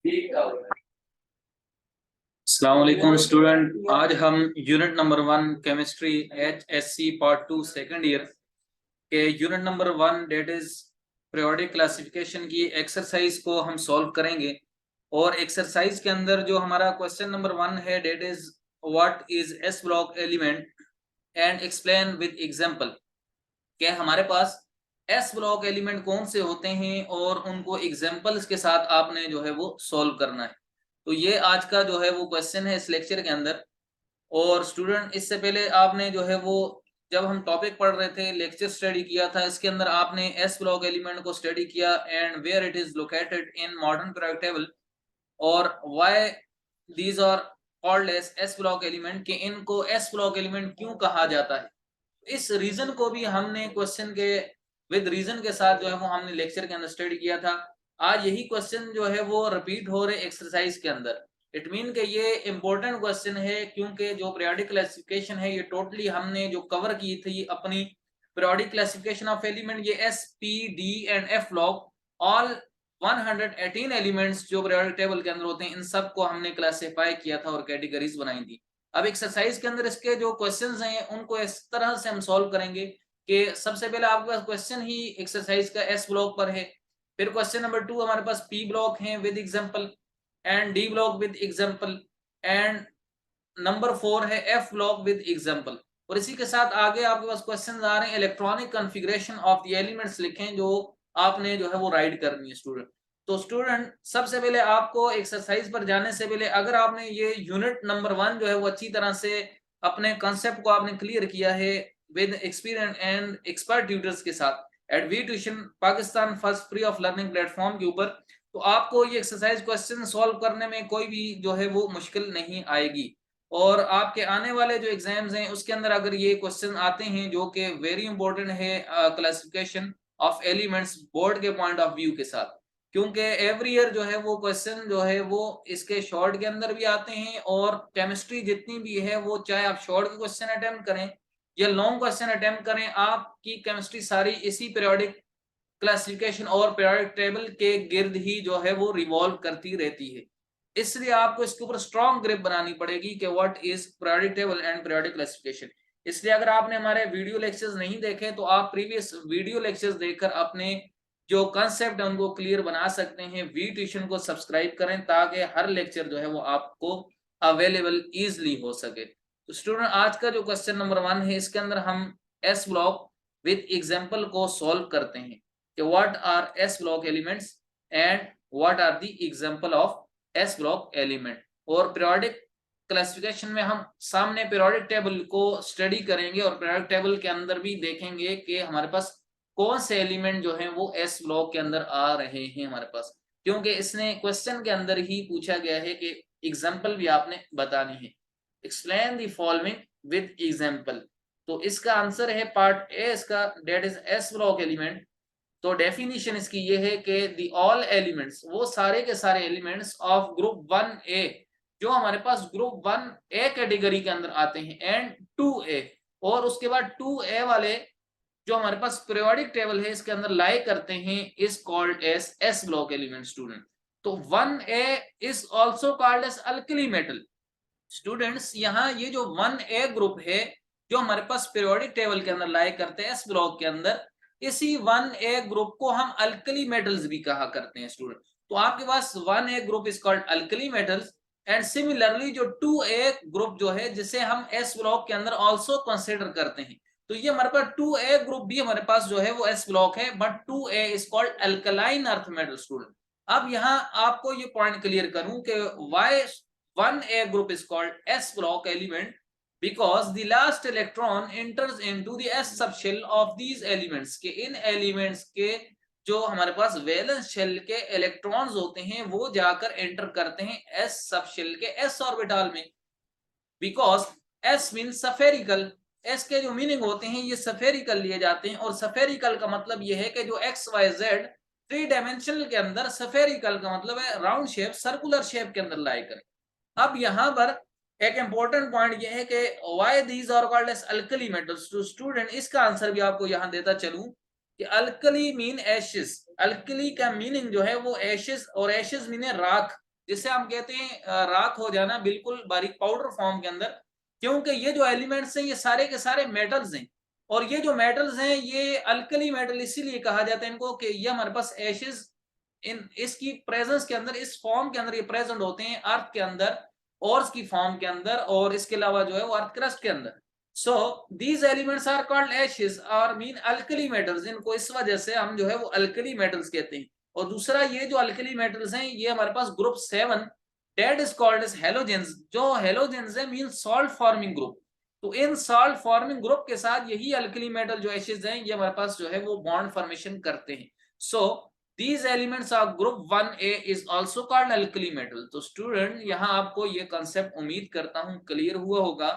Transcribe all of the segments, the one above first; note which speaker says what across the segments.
Speaker 1: अस्सलाम वालेकुम स्टूडेंट, आज हम unit number 1 chemistry HSC part 2 second year के unit number 1 that is periodic classification की एक्सरसाइज को हम सॉल्व करेंगे। और एक्सरसाइज के अंदर जो हमारा क्वेश्चन नंबर 1 है that is what is s block element and explain with example. कि हमारे पास एस ब्लॉक एलिमेंट कौन से होते हैं और उनको एग्जांपल्स के साथ आपने जो है वो सॉल्व करना है। तो ये आज का जो है वो क्वेश्चन है इस लेक्चर के अंदर। और स्टूडेंट, इससे पहले आपने जो है वो जब हम टॉपिक पढ़ रहे थे, लेक्चर स्टडी किया था, इसके अंदर आपने एस ब्लॉक एलिमेंट को स्टडी किया and where it is located in modern periodic table और why these are called as S block element, कि इनको एस ब्लॉक एलिमेंट क्यों कहा जाता है। इस रीजन को भी हमने क्वेश्चन के विद रीजन के साथ जो है वो हमने लेक्चर के अंदर स्टडी किया था। आज यही क्वेश्चन जो है वो रिपीट हो रहे एक्सरसाइज के अंदर। इट मीन के ये इंपॉर्टेंट क्वेश्चन है, क्योंकि जो पीरियोडिक क्लासिफिकेशन है ये टोटली हमने जो कवर की थी अपनी पीरियोडिक क्लासिफिकेशन ऑफ एलिमेंट, ये S P D and F block all 118 elements जो पीरियोडिक टेबल के अंदर होते हैं, इन सब को हमने क्लासिफाई किया था और कैटेगरीज बनाई थी। अब एक्सरसाइज के अंदर इसके जो क्वेश्चंस हैं उनको इस तरह से हम सॉल्व करेंगे कि सबसे पहले आपके पास क्वेश्चन ही एक्सरसाइज का एस ब्लॉक पर है। फिर क्वेश्चन नंबर 2 हमारे पास पी ब्लॉक है with example and D block with example and number 4 है एफ ब्लॉक विद एग्जांपल। और इसी के साथ आगे आपके पास क्वेश्चंस आ रहे हैं electronic configuration of the elements लिखें, जो आपने जो है वो राइट करनी है स्टूडेंट। तो स्टूडेंट, सबसे पहले आपको एक्सरसाइज पर जाने से पहले अगर आपने ये यूनिट नंबर 1 जो है वो अच्छी तरह से अपने कॉन्सेप्ट को आपने क्लियर किया है with experience and expert tutors के साथ at we tuition Pakistan first free of learning platform के ऊपर, तो आपको ये एक्सरसाइज क्वेश्चन सॉल्व करने में कोई भी जो है वो मुश्किल नहीं आएगी। और आपके आने वाले जो एग्जाम्स हैं उसके अंदर अगर ये क्वेश्चन आते हैं जो कि वेरी इंपॉर्टेंट है क्लासिफिकेशन ऑफ एलिमेंट्स बोर्ड के पॉइंट ऑफ व्यू के साथ, क्योंकि एवरी ईयर जो है वो क्वेश्चन जो है वो इसके शॉर्ट के अंदर भी आते हैं। और केमिस्ट्री जितनी भी है वो चाहे आप शॉर्ट के क्वेश्चन अटेम्प्ट करें या लॉन्ग क्वेश्चन अटेम्प्ट करें, आपकी केमिस्ट्री सारी इसी पीरियोडिक क्लासिफिकेशन और पीरियोडिक टेबल के गिर्द ही जो है वो रिवॉल्व करती रहती है। इसलिए आपको इसके ऊपर स्ट्रॉन्ग ग्रिप बनानी पड़ेगी कि what is periodic table and periodic classification. इसलिए अगर आपने हमारे वीडियो लेक्चर्स नहीं देखे तो आप प्रीवियस वीडियो लेक्चर्स देखकर अपने जो कांसेप्ट है उनको क्लियर बना सकते हैं। वी ट्यूशन को सब्सक्राइब करें ताकि हर लेक्चर जो है वो आपको अवेलेबल इजीली हो सके। तो स्टूडेंट, आज का जो क्वेश्चन नंबर 1 है इसके अंदर हम एस ब्लॉक विद एग्जांपल को सॉल्व करते हैं कि what are s block elements and what are the example of s block element. और पीरियोडिक क्लासिफिकेशन में हम सामने पीरियोडिक टेबल को स्टडी करेंगे और पीरियोडिक टेबल के अंदर भी देखेंगे कि हमारे पास कौन से एलिमेंट जो हैं वो एस ब्लॉक के अंदर आ रहे हैं हमारे पास, क्योंकि इसने क्वेश्चन के अंदर ही पूछा गया है कि एग्जांपल भी आपने बतानी है। Explain the following with example. तो इसका आंसर है पार्ट ए इसका, that is s block element. तो डेफिनेशन इसकी ये है कि दी ऑल एलिमेंट्स, वो सारे के सारे एलिमेंट्स ऑफ ग्रुप 1A जो हमारे पास ग्रुप 1A कैटेगरी के अंदर आते हैं एंड 2A, और उसके बाद 2A वाले जो हमारे पास पीरियोडिक टेबल है इसके अंदर लाई करते हैं is called as S block element student. तो 1A is also called as alkali metal. Students, यहाँ ये जो 1A ग्रुप है जो हमारे पास पीरियोडिक टेबल के अंदर लाई करते हैं एस ब्लॉक के अंदर, इसी 1A ग्रुप को हम अल्कली मेटल्स भी कहा करते हैं स्टूडेंट। तो आपके पास 1A group is called alkali metals and similarly जो 2A ग्रुप जो है जिसे हम एस ब्लॉक के अंदर आल्सो कंसीडर करते हैं, तो ये हमारे पास 2A ग्रुप भी हमारे पास जो है वो एस ब्लॉक है, but 2A is called alkaline earth metal student. अब यहाँ आपको ये पॉइंट क्लियर करूं कि why 1A group is called S block element, because the last electron enters into the S subshell of these elements, के इन elements के जो हमारे पास वैलेंस शेल के इलेक्ट्रॉन्स होते हैं वो जाकर एंटर करते हैं S सबशेल के S ऑर्बिटल में। Because S mean spherical, S के जो मीनिंग होते हैं ये सफेरिकल लिए जाते हैं, और सफेरिकल का मतलब ये है कि जो XYZ 3 डायमेंशनल के अंदर सफेरिकल का मतलब है राउंड शेप, सर्कुलर शेप के अंदर लाई करें। अब यहाँ पर एक इंपॉर्टेंट पॉइंट ये है कि why these are called as alkali metals. तो स्टूडेंट, इसका आंसर भी आपको यहाँ देता चलूं कि अल्कली मीन एशेस। अल्कली का मीनिंग जो है वो एशेस, और एशेस मीन राख। जिसे हम कहते हैं राख हो जाना बिल्कुल बारीक पाउडर फॉर्म के अंदर, क्योंकि ये जो एलिमेंट्स हैं ये सारे के सारे मेटल्स हैं, और ये जो मेटल्स हैं ये अल्कली मेटल इसीलिए कहा जाता है इनको कि ये हमारे पास एशेस इन इसकी प्रेजेंस के अंदर, इस फॉर्म के अंदर ये प्रेजेंट होते हैं अर्थ के अंदर, ओर्स की फॉर्म के अंदर, और इसके अलावा जो है वो अर्थ क्रस्ट के अंदर। So these elements are called ashes और मीन अल्कली मेटल्स, इनको इस वजह से हम जो है वो अल्कली मेटल्स कहते हैं। और दूसरा ये जो अल्कली मेटल्स हैं ये हमारे पास group 7 that is called as halogens, जो हेलोजेंस है मीन सॉल्ट फॉर्मिंग ग्रुप। तो इन सॉल्ट फॉर्मिंग ग्रुप के साथ यही अल्कली मेटल जो एशेस हैं ये हमारे पास जो है वो बॉन्ड फॉर्मेशन करते हैं। सो these elements of group 1a is also called alkali metal। तो स्टूडेंट यहाँ आपको ये कंसेप्ट उम्मीद करता हूँ क्लियर हुआ होगा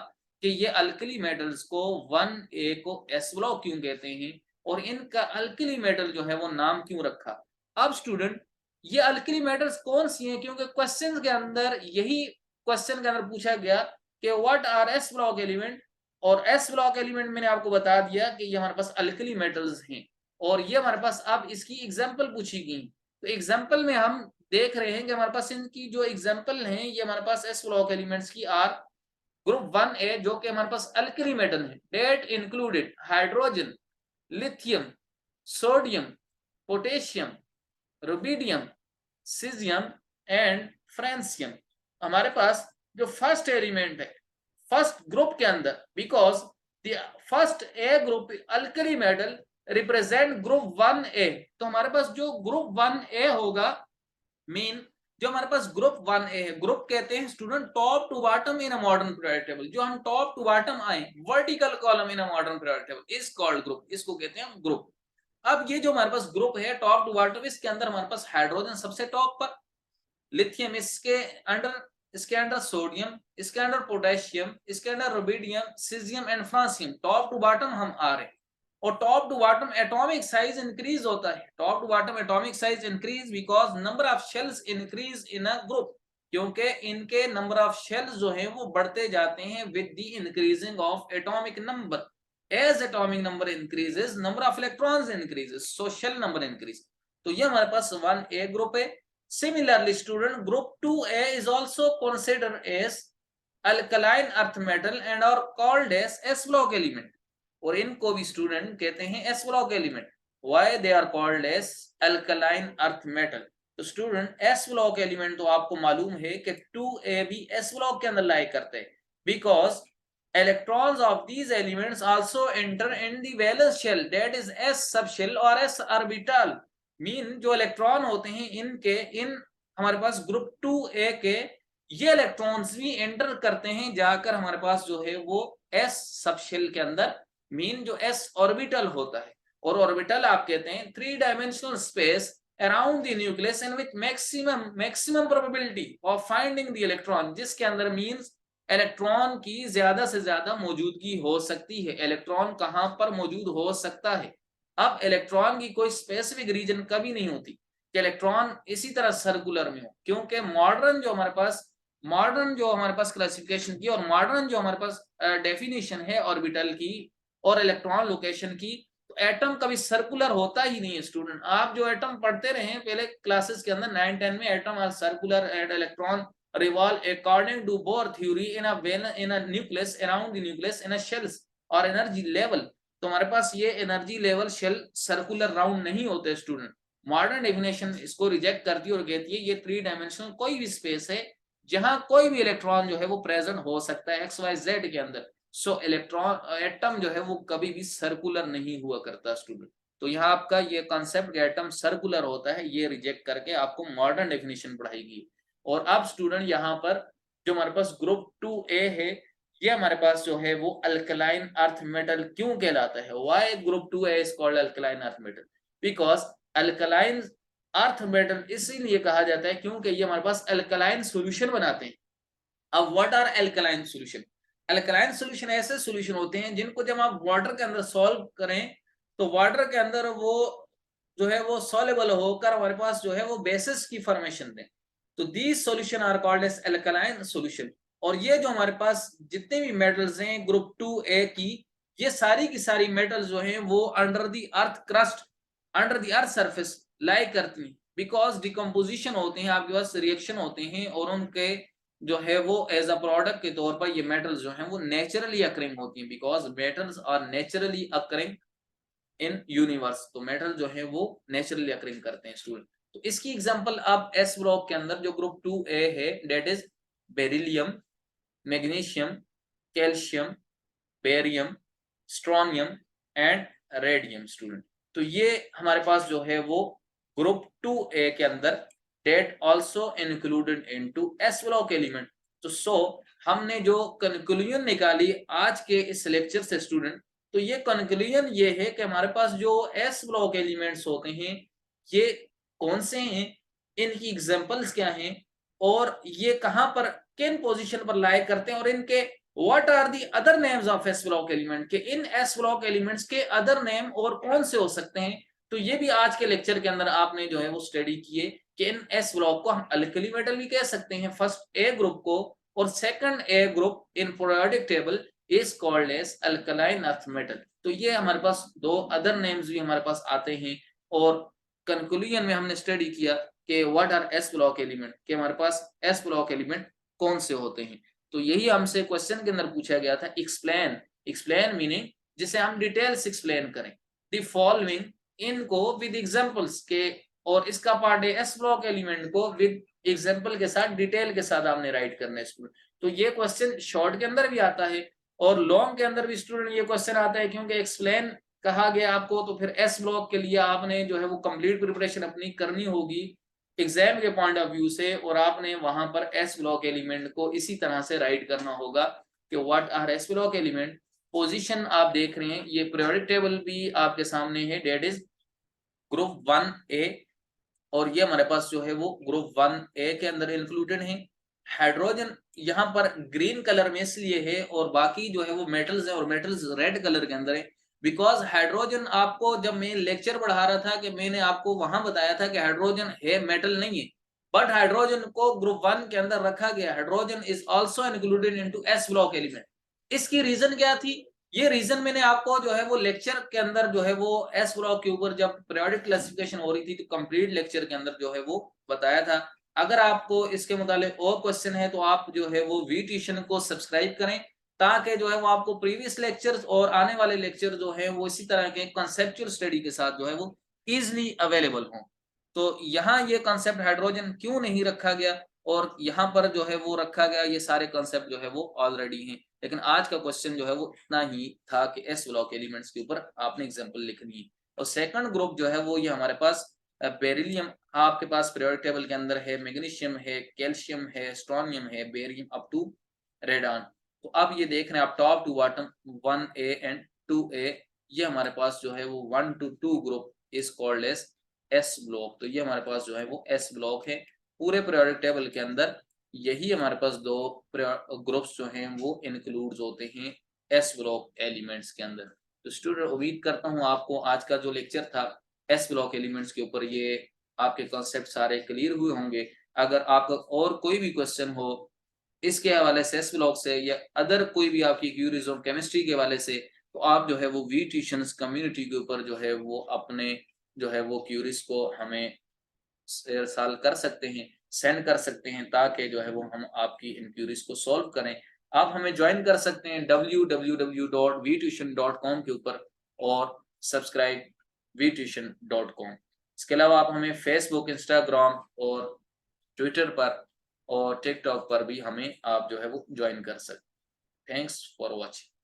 Speaker 1: कि ये अल्कली मेटल्स को 1a को एस ब्लॉक क्यों कहते हैं और इनका अल्कली मेटल जो है वो नाम क्यों रखा। अब स्टूडेंट ये अल्कली मेटल्स कौन सी हैं, क्योंकि क्वेश्चन के अंदर यही क्वेश्चन के अंदर पूछा गया कि what are s block element, और एस ब्लॉक एलिमेंट मैंने आपको बता दिया कि ये हमारे पास अल्कली मेटल्स हैं, और ये हमारे पास अब इसकी एग्जाम्पल पूछी गई। तो एग्जाम्पल में हम देख रहे हैं कि हमारे पास इनकी जो एग्जाम्पल हैं ये हमारे पास एस ब्लॉक एलिमेंट्स की आर ग्रुप 1a जो कि हमारे पास अल्कली मेटल है, that included hydrogen, lithium, sodium, potassium, rubidium, caesium and francium. हमारे पास जो फर्स्ट एलिमेंट है फर्स्ट ग्रुप के अंदर, because the first A group alkali metal represent group 1a, तो हमारे पास जो ग्रुप 1a होगा मीन जो हमारे पास ग्रुप 1a है, ग्रुप कहते हैं student top to bottom in a modern periodic table, जो हम टॉप टू बॉटम आए vertical column in a modern periodic table is called group, इसको कहते हैं ग्रुप। अब ये जो हमारे पास ग्रुप है टॉप टू बॉटम, इसके अंदर हमारे पास हाइड्रोजन सबसे टॉप पर, लिथियम इसके अंडर सोडियम, इसके अंडर पोटेशियम, इसके under rubidium, caesium and francium, top to bottom हम आ रहे हैं। और top to bottom atomic size increase होता है, top to bottom atomic size increase because number of shells increase in a group, क्योंकि इनके नंबर ऑफ शेल्स जो है वो बढ़ते जाते हैं with the increasing of atomic number, as atomic number increases number of electrons increases, so shell number increase. तो ये हमारे पास 1a ग्रुप है। Similarly, student, group 2a is also considered as alkaline earth metal and are called as S block element, और इनको भी student कहते हैं S block element। Why they are called as alkaline earth metal? तो student S block element तो आपको मालूम है कि 2a भी S block के अंदर लाई करते हैं, because electrons of these elements also enter in the valence shell, that is S subshell or S orbital। Mean जो इलेक्ट्रॉन होते हैं इनके इन हमारे पास ग्रुप 2a के ये इलेक्ट्रॉन्स भी एंटर करते हैं जाकर हमारे पास जो है वो s सबशेल के अंदर, मीन जो s ऑर्बिटल होता है, और ऑर्बिटल आप कहते हैं 3 dimensional space around the nucleus and with maximum probability of finding the electron, जिसके अंदर मींस इलेक्ट्रॉन की ज्यादा से ज्यादा मौजूदगी हो सकती है। इलेक्ट्रॉन कहां पर मौजूद हो सकता है, अब इलेक्ट्रॉन की कोई स्पेसिफिक रीजन कभी नहीं होती कि इलेक्ट्रॉन इसी तरह सर्कुलर में हो, क्योंकि मॉडर्न जो हमारे पास क्लासिफिकेशन की और मॉडर्न जो हमारे पास डेफिनेशन है ऑर्बिटल की और इलेक्ट्रॉन लोकेशन की, तो एटम कभी सर्कुलर होता ही नहीं है। स्टूडेंट आप जो एटम पढ़ते रहे हैं पहले क्लासेस के अंदर 9-10 में, atom are circular and electron revolve according to Bohr theory in a nucleus around the nucleus in a shells और एनर्जी लेवल। तो हमारे पास ये energy level shell circular round नहीं होते स्टूडेंट। मॉडर्न डेफिनेशन इसको रिजेक्ट करती है और कहती है ये 3 डायमेंशनल कोई भी स्पेस है जहां कोई भी इलेक्ट्रॉन जो है वो प्रेजेंट हो सकता है एक्स वाई जेड के अंदर। सो इलेक्ट्रॉन एटम जो है वो कभी भी सर्कुलर नहीं हुआ करता स्टूडेंट। तो यहाँ आपका ये कॉन्सेप्ट एटम सर्कुलर होता है ये रिजेक्ट करके आपको मॉडर्न डेफिनेशन पढ़ाएगी। और अब स्टूडेंट यहाँ पर जो हमारे पास ग्रुप 2a है ये हमारे पास जो है वो अल्कलाइन अर्थ मेटल क्यों कहलाता है। Why group 2a is called alkaline earth metal, because alkaline earth metal इसीलिए कहा जाता है क्योंकि ये हमारे पास अल्कलाइन सॉल्यूशन बनाते हैं। अब what are alkaline solution? Alkaline solution ऐसे सॉल्यूशन होते हैं जिनको जब आप वाटर के अंदर सॉल्व करें तो वाटर के अंदर वो जो है वो सॉल्युबल होकर हमारे पास जो है वो बेसिस की फॉर्मेशन दें। तो these solution are called as alkaline solution. और ये जो हमारे पास जितने भी मेटल्स हैं ग्रुप 2a की, ये सारी की सारी मेटल्स जो हैं वो under the earth crust, under the earth surface lie करती हैं, बिकॉज डिकम्पोजिशन होते हैं, आपके पास रिएक्शन होते हैं और उनके जो है वो एज अ प्रोडक्ट के तौर पर ये मेटल्स जो हैं वो नेचुरली अकरिंग होती हैं, because metals are naturally occurring in universe. तो मेटल जो है वो नेचुरली अकरिंग करते हैं स्टूडेंट। तो इसकी एग्जांपल आप एस ब्लॉक के अंदर जो ग्रुप 2A है that is beryllium, magnesium, calcium, barium, strontium and radium student. तो ये हमारे पास जो है वो ग्रुप 2A के अंदर that also included into s block element. तो हमने जो कंक्लूजन निकाली आज के इस लेक्चर से स्टूडेंट, तो ये कंक्लूजन ये है कि हमारे पास जो एस ब्लॉक एलिमेंट्स होते हैं ये कौन से हैं, इनकी एग्जांपल्स क्या हैं और ये कहां पर किन पोजीशन पर लाई करते हैं और इनके what are the other names of s block element, के इन एस ब्लॉक एलिमेंट्स के अदर नेम और कौन से हो सकते हैं। तो ये भी आज के लेक्चर के अंदर आपने जो है वो स्टडी किए कि इन एस ब्लॉक को हम अल्कली मेटल भी कह सकते हैं फर्स्ट ए ग्रुप को, और second A group in periodic table is called as alkaline earth metal. तो ये हमारे पास दो अदर नेम्स भी हमारे पास आते हैं और कंक्लूजन में हमने स्टडी किया कि what are s block element, कि हमारे पास एस ब्लॉक एलिमेंट कौन से होते हैं। तो यही हमसे क्वेश्चन के अंदर पूछा गया था, एक्सप्लेन, एक्सप्लेन मीनिंग जिसे हम डिटेल्स एक्सप्लेन करें द फॉलोइंग, इनको विद एग्जांपल्स के, और इसका पार्ट है एस ब्लॉक एलिमेंट को विद एग्जांपल के साथ डिटेल के साथ आपने राइट करना है स्टूडेंट। तो ये क्वेश्चन शॉर्ट के अंदर भी आता है और लॉन्ग के अंदर भी स्टूडेंट ये क्वेश्चन आता है, क्योंकि एक्सप्लेन कहा गया आपको तो फिर एस ब्लॉक के लिए आपने जो है वो कंप्लीट प्रिपरेशन अपनी करनी होगी एग्जाम के पॉइंट ऑफ व्यू से, और आपने वहां पर एस ब्लॉक एलिमेंट को इसी तरह से राइट करना होगा कि what are s block element. Position आप देख रहे हैं, ये पीरियोडिक टेबल भी आपके सामने है, डेट इज ग्रुप 1A, और ये हमारे पास जो है वो ग्रुप 1A के अंदर इंक्लूडेड है। हाइड्रोजन यहाँ पर ग्रीन कलर में इसलिए है और बाकी जो है वो मेटल्स है और मेटल्स रेड कलर के अंदर है, बिकॉज हाइड्रोजन आपको जब मैं लेक्चर पढ़ा रहा था कि मैंने आपको वहां बताया था कि हाइड्रोजन है मेटल नहीं है, बट हाइड्रोजन को ग्रुप 1 के अंदर रखा गया। Hydrogen is also included into s block element. इसकी रीजन क्या थी, ये रीजन मैंने आपको जो है वो लेक्चर के अंदर जो है वो एस ब्लॉक के ऊपर जब पीरियोडिक क्लासिफिकेशन हो रही थी तो कंप्लीट लेक्चर के अंदर जो है वो बताया था। अगर आपको इसके मुताबिक और क्वेश्चन है तो आप जो है वो वी ट्यूशन को सब्सक्राइब करें, ताकि जो है वो आपको प्रीवियस लेक्चर्स और आने वाले लेक्चर जो है वो इसी तरह के कॉन्सेप्चुअल स्टडी के साथ जो है वो इजिली अवेलेबल हों। तो यहाँ ये कॉन्सेप्ट हाइड्रोजन क्यों नहीं रखा गया और यहाँ पर जो है वो रखा गया, ये सारे कॉन्सेप्ट जो है वो ऑलरेडी हैं, लेकिन आज का क्वेश्चन जो है वो इतना ही था कि एस ब्लॉक एलिमेंट्स के ऊपर आपने एग्जांपल लिखनी है। और सेकंड ग्रुप जो है वो ये हमारे पास बेरिलियम आपके पास पीरियोडिक टेबल के अंदर है, मैग्नीशियम है, कैल्शियम है, स्ट्रोनियम है, बेरियम अप टू रेडान। तो अब ये देख रहे हैं आप top to bottom 1A and 2A, ये हमारे पास जो है वो 1 to 2 group is called as S block. तो ये हमारे पास जो है वो एस ब्लॉक है पूरे पीरियोडिक टेबल के अंदर, यही हमारे पास दो ग्रुप्स जो हैं वो इंक्लूड होते हैं एस ब्लॉक एलिमेंट्स के अंदर। तो स्टूडेंट उम्मीद करता हूँ आपको आज का जो लेक्चर था एस ब्लॉक एलिमेंट्स के ऊपर ये आपके कॉन्सेप्ट सारे क्लियर हुए होंगे। अगर आपका और कोई भी क्वेश्चन हो इसके हवाले से एस ब्लॉक से या अदर कोई भी आपकी क्यूरीज हो केमिस्ट्री के हवाले से, तो आप जो है वो वी ट्यूशंस कम्युनिटी के ऊपर जो है वो अपने जो है वो क्यूरीज को हमें सॉल्व कर सकते हैं, सेंड कर सकते हैं, ताकि जो है वो हम आपकी इन क्यूरीज को सॉल्व करें। आप हमें ज्वाइन कर सकते हैं www.vtuition.com के ऊपर और सब्सक्राइब vtuition.com। इसके अलावा आप हमें फेसबुक, इंस्टाग्राम और ट्विटर पर और टिकटॉक पर भी हमें आप जो है वो ज्वाइन कर सकते हैं। Thanks for watching.